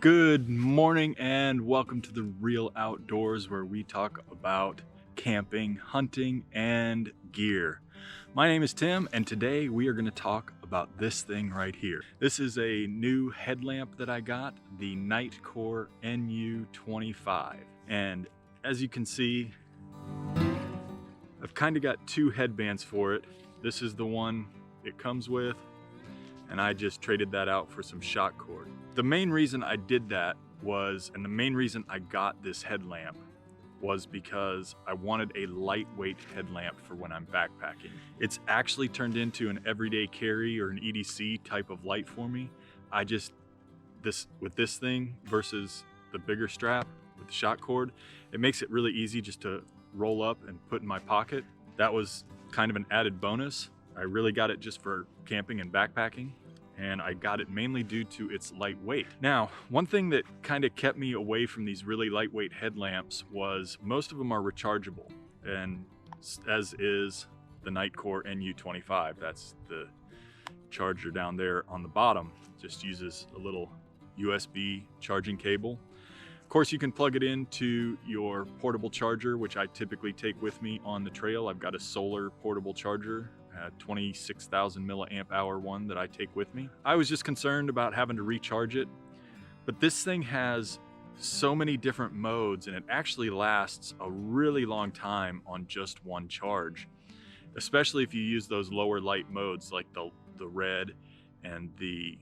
Good morning and welcome to the Real Outdoors, where we talk about camping, hunting, and gear. My name is Tim, and today we are going to talk about this thing right here. This is a new headlamp that I got, the Nitecore NU25. And as you can see, I've kind of got two headbands for it. This is the one it comes with, and I just traded that out for some shock cord. The main reason I did that was, and the main reason I got this headlamp was because I wanted a lightweight headlamp for when I'm backpacking. It's actually turned into an everyday carry or an EDC type of light for me. With this thing versus the bigger strap with the shock cord, it makes it really easy just to roll up and put in my pocket. That was kind of an added bonus. I really got it just for camping and backpacking, and I got it mainly due to its lightweight. Now, one thing that kind of kept me away from these really lightweight headlamps was most of them are rechargeable, and as is the Nitecore NU25. That's the charger down there on the bottom. Just uses a little USB charging cable. Of course, you can plug it into your portable charger, which I typically take with me on the trail. I've got a solar portable charger, a 26,000 milliamp hour one that I take with me. I was just concerned about having to recharge it, but this thing has so many different modes, and it actually lasts a really long time on just one charge, especially if you use those lower light modes like the red and the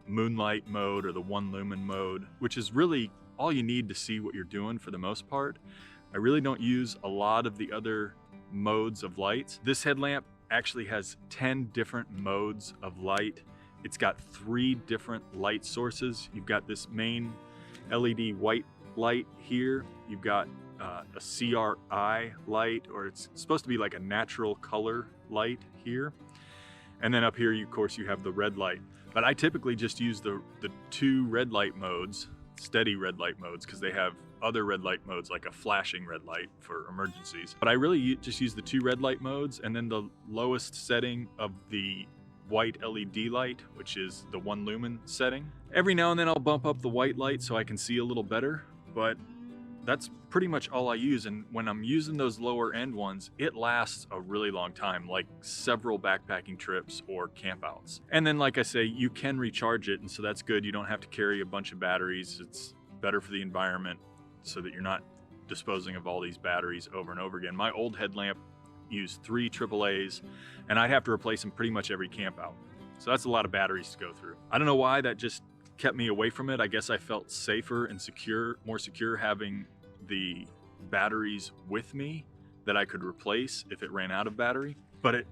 moonlight mode or the 1 lumen mode, which is really all you need to see what you're doing for the most part. I really don't use a lot of the other modes of lights. This headlamp actually has 10 different modes of light. It's got 3 different light sources. You've got this main LED white light here. You've got a CRI light, or it's supposed to be like a natural color light here. And then up here, of course, you have the red light. But I typically just use the 2 red light modes, steady red light modes, because they have other red light modes like a flashing red light for emergencies. But I really just use the 2 red light modes, and then the lowest setting of the white LED light, which is the 1 lumen setting. Every now and then I'll bump up the white light so I can see a little better, but that's pretty much all I use. And when I'm using those lower end ones, it lasts a really long time, like several backpacking trips or campouts. And then, like I say, you can recharge it, and so that's good. You don't have to carry a bunch of batteries. It's better for the environment so that you're not disposing of all these batteries over and over again. My old headlamp used 3 AAAs, and I'd have to replace them pretty much every campout. So that's a lot of batteries to go through. I don't know why that just kept me away from it. I guess I felt safer and more secure having the batteries with me that I could replace if it ran out of battery. But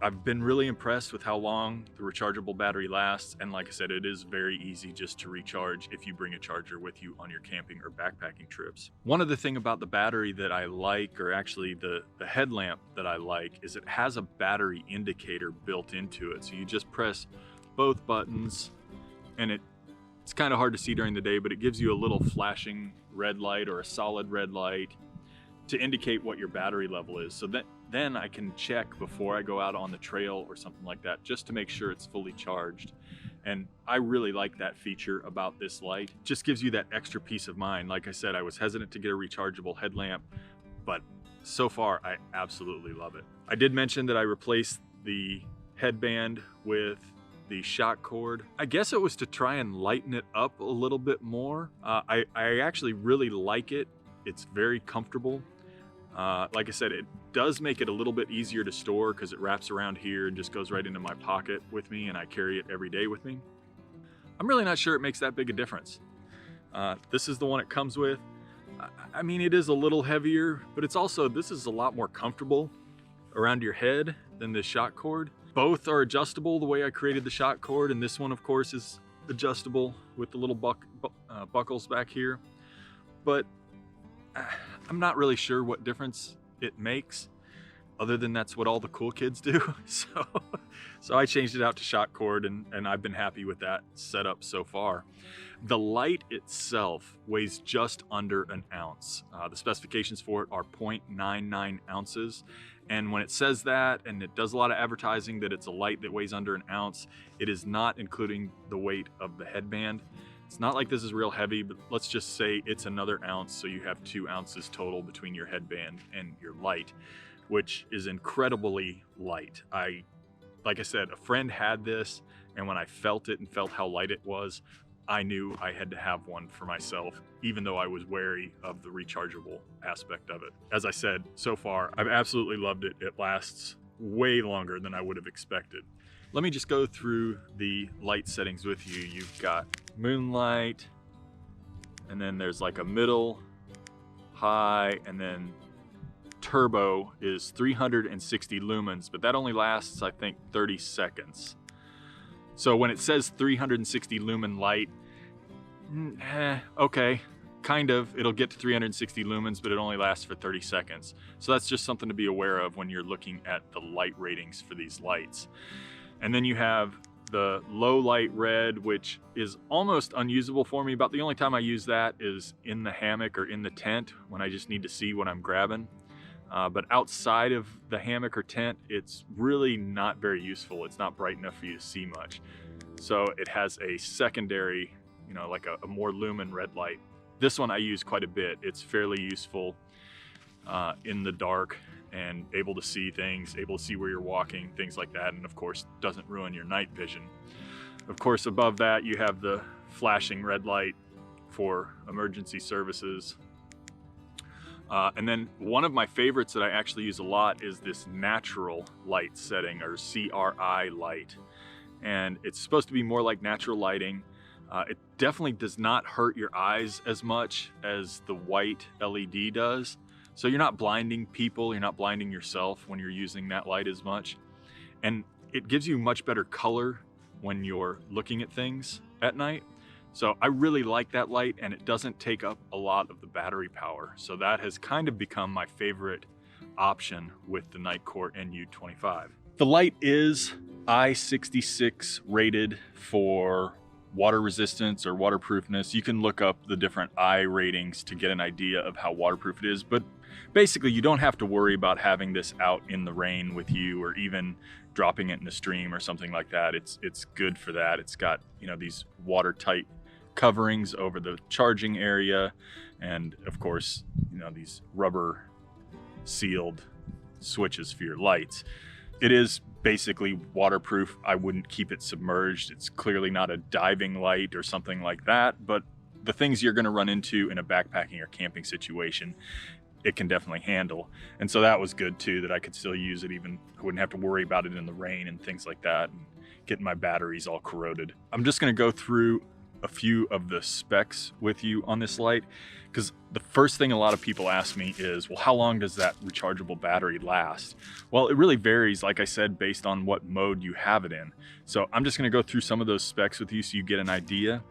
I've been really impressed with how long the rechargeable battery lasts. And like I said, it is very easy just to recharge if you bring a charger with you on your camping or backpacking trips. One other thing about the battery that I like, or actually the headlamp that I like, is it has a battery indicator built into it. So you just press both buttons, and it's kind of hard to see during the day, but it gives you a little flashing red light or a solid red light to indicate what your battery level is. So then I can check before I go out on the trail or something like that, just to make sure it's fully charged. And I really like that feature about this light. It just gives you that extra peace of mind. Like I said, I was hesitant to get a rechargeable headlamp, but so far I absolutely love it. I did mention that I replaced the headband with the shock cord. I guess it was to try and lighten it up a little bit more. I actually really like it. It's very comfortable. Like I said, it does make it a little bit easier to store because it wraps around here and just goes right into my pocket with me, and I carry it every day with me. I'm really not sure it makes that big a difference. This is the one it comes with. I mean, it is a little heavier, but this is a lot more comfortable around your head than the shock cord. Both are adjustable the way I created the shock cord, and this one, of course, is adjustable with the little buckles back here. But I'm not really sure what difference it makes, other than that's what all the cool kids do. So I changed it out to shock cord, and I've been happy with that setup so far. The light itself weighs just under an ounce. The specifications for it are 0.99 ounces. And when it says that, and it does a lot of advertising that it's a light that weighs under an ounce, it is not including the weight of the headband. It's not like this is real heavy, but let's just say it's another ounce, so you have 2 ounces total between your headband and your light, which is incredibly light. Like I said, a friend had this, and when I felt it and felt how light it was, I knew I had to have one for myself, even though I was wary of the rechargeable aspect of it. As I said, so far, I've absolutely loved it. It lasts way longer than I would have expected. Let me just go through the light settings with you. You've got moonlight, and then there's like a middle, high, and then turbo is 360 lumens, but that only lasts, I think, 30 seconds. So when it says 360 lumen light, okay, kind of. It'll get to 360 lumens, but it only lasts for 30 seconds. So that's just something to be aware of when you're looking at the light ratings for these lights. And then you have the low light red, which is almost unusable for me. About the only time I use that is in the hammock or in the tent when I just need to see what I'm grabbing. But outside of the hammock or tent, it's really not very useful. It's not bright enough for you to see much. So it has a secondary, you know, like a more lumen red light. This one I use quite a bit. It's fairly useful in the dark and able to see things, able to see where you're walking, things like that. And of course, doesn't ruin your night vision. Of course, above that, you have the flashing red light for emergency services. And then one of my favorites that I actually use a lot is this natural light setting, or CRI light. And it's supposed to be more like natural lighting. It definitely does not hurt your eyes as much as the white LED does. So you're not blinding people, you're not blinding yourself when you're using that light as much. And it gives you much better color when you're looking at things at night. So I really like that light, and it doesn't take up a lot of the battery power. So that has kind of become my favorite option with the Nitecore NU25. The light is I66 rated for water resistance or waterproofness. You can look up the different I ratings to get an idea of how waterproof it is, but basically you don't have to worry about having this out in the rain with you, or even dropping it in a stream or something like that. It's good for that. It's got, you know, these watertight coverings over the charging area, and of course, you know, these rubber sealed switches for your lights. It is basically waterproof. I wouldn't keep it submerged. It's clearly not a diving light or something like that, but the things you're going to run into in a backpacking or camping situation, it can definitely handle. And so that was good too, that I could still use it, even I wouldn't have to worry about it in the rain and things like that, and getting my batteries all corroded. I'm just going to go through a few of the specs with you on this light, because the first thing a lot of people ask me is, well, how long does that rechargeable battery last? Well, it really varies, like I said, based on what mode you have it in. So I'm just going to go through some of those specs with you so you get an idea.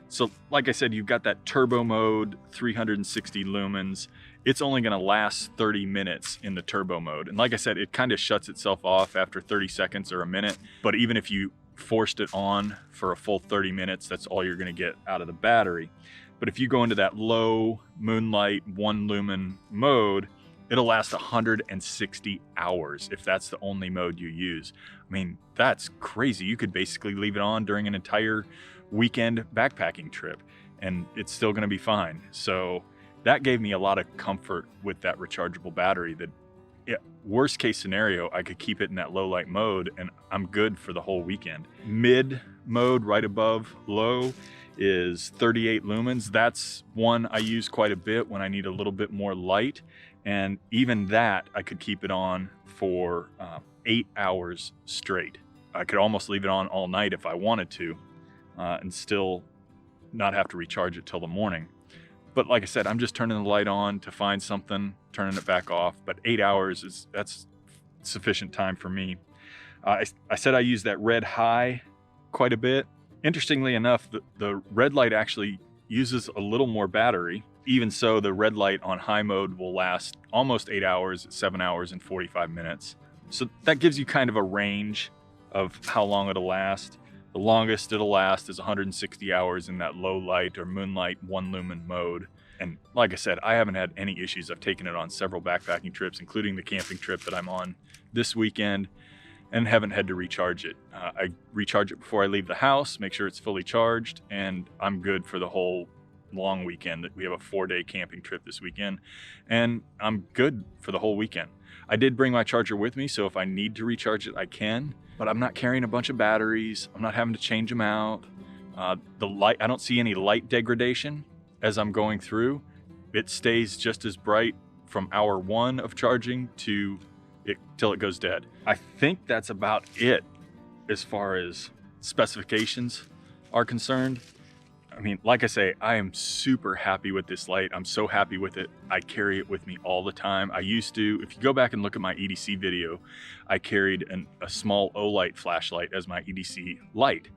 So like I said, you've got that turbo mode, 360 lumens. It's only going to last 30 minutes in the turbo mode. And like I said, it kind of shuts itself off after 30 seconds or a minute. But even if you forced it on for a full 30 minutes, that's all you're going to get out of the battery. But if you go into that low moonlight 1 lumen mode, it'll last 160 hours if that's the only mode you use. I mean, that's crazy. You could basically leave it on during an entire weekend backpacking trip and it's still going to be fine. So that gave me a lot of comfort with that rechargeable battery, that worst case scenario, I could keep it in that low light mode and I'm good for the whole weekend. Mid mode right above low is 38 lumens. That's one I use quite a bit when I need a little bit more light. And even that, I could keep it on for 8 hours straight. I could almost leave it on all night if I wanted to, and still not have to recharge it till the morning. But like I said, I'm just turning the light on to find something, turning it back off. But 8 hours that's sufficient time for me. I said I use that red high quite a bit. Interestingly enough, the red light actually uses a little more battery. Even so, the red light on high mode will last almost 8 hours, 7 hours and 45 minutes. So that gives you kind of a range of how long it'll last. The longest it'll last is 160 hours in that low light or moonlight 1 lumen mode. And like I said, I haven't had any issues. I've taken it on several backpacking trips, including the camping trip that I'm on this weekend. and haven't had to recharge it. I recharge it before I leave the house, make sure it's fully charged, and I'm good for the whole long weekend. We have a 4-day camping trip this weekend, and I'm good for the whole weekend. I did bring my charger with me, so if I need to recharge it, I can, but I'm not carrying a bunch of batteries. I'm not having to change them out. The light, I don't see any light degradation as I'm going through. It stays just as bright from hour 1 of charging to till it goes dead. I think that's about it as far as specifications are concerned. I mean, like I say, I am super happy with this light. I'm so happy with it. I carry it with me all the time. I used to, if you go back and look at my EDC video, I carried a small Ultralight flashlight as my EDC light.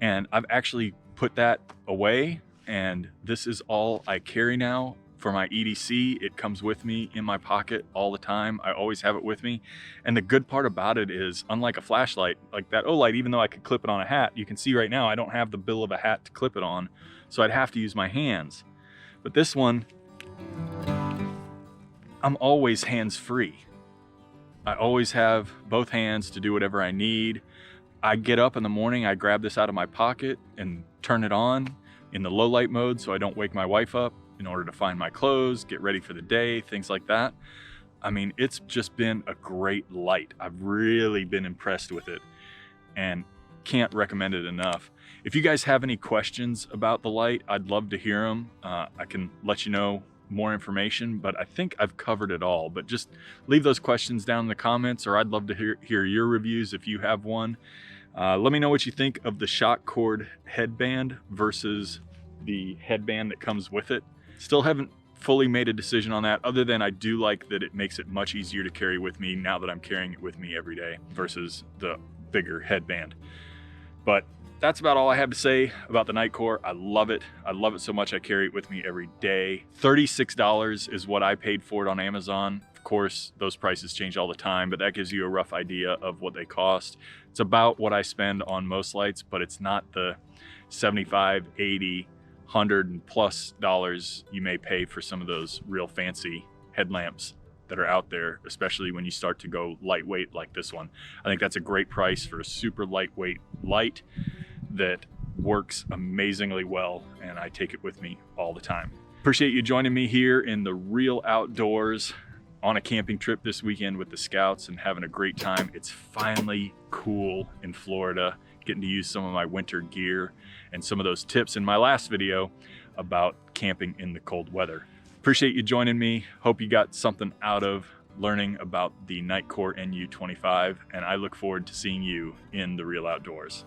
And I've actually put that away, and this is all I carry now. For my EDC, it comes with me in my pocket all the time. I always have it with me. And the good part about it is, unlike a flashlight, like that Ultralight, even though I could clip it on a hat, you can see right now I don't have the bill of a hat to clip it on, so I'd have to use my hands. But this one, I'm always hands-free. I always have both hands to do whatever I need. I get up in the morning, I grab this out of my pocket and turn it on in the low light mode so I don't wake my wife up, in order to find my clothes, get ready for the day, things like that. I mean, it's just been a great light. I've really been impressed with it and can't recommend it enough. If you guys have any questions about the light, I'd love to hear them. I can let you know more information, but I think I've covered it all. But just leave those questions down in the comments, or I'd love to hear your reviews if you have one. Let me know what you think of the shock cord headband versus the headband that comes with it. Still haven't fully made a decision on that, other than I do like that it makes it much easier to carry with me now that I'm carrying it with me every day versus the bigger headband. But that's about all I have to say about the Nitecore. I love it. I love it so much I carry it with me every day. $36 is what I paid for it on Amazon. Of course, those prices change all the time, but that gives you a rough idea of what they cost. It's about what I spend on most lights, but it's not the $75, $80, $100+ you may pay for some of those real fancy headlamps that are out there, especially when you start to go lightweight like this one. I think that's a great price for a super lightweight light that works amazingly well, and I take it with me all the time. Appreciate you joining me here in the real outdoors on a camping trip this weekend with the Scouts and having a great time. It's finally cool in Florida, getting to use some of my winter gear and some of those tips in my last video about camping in the cold weather. Appreciate you joining me. Hope you got something out of learning about the Nitecore NU25, and I look forward to seeing you in the real outdoors.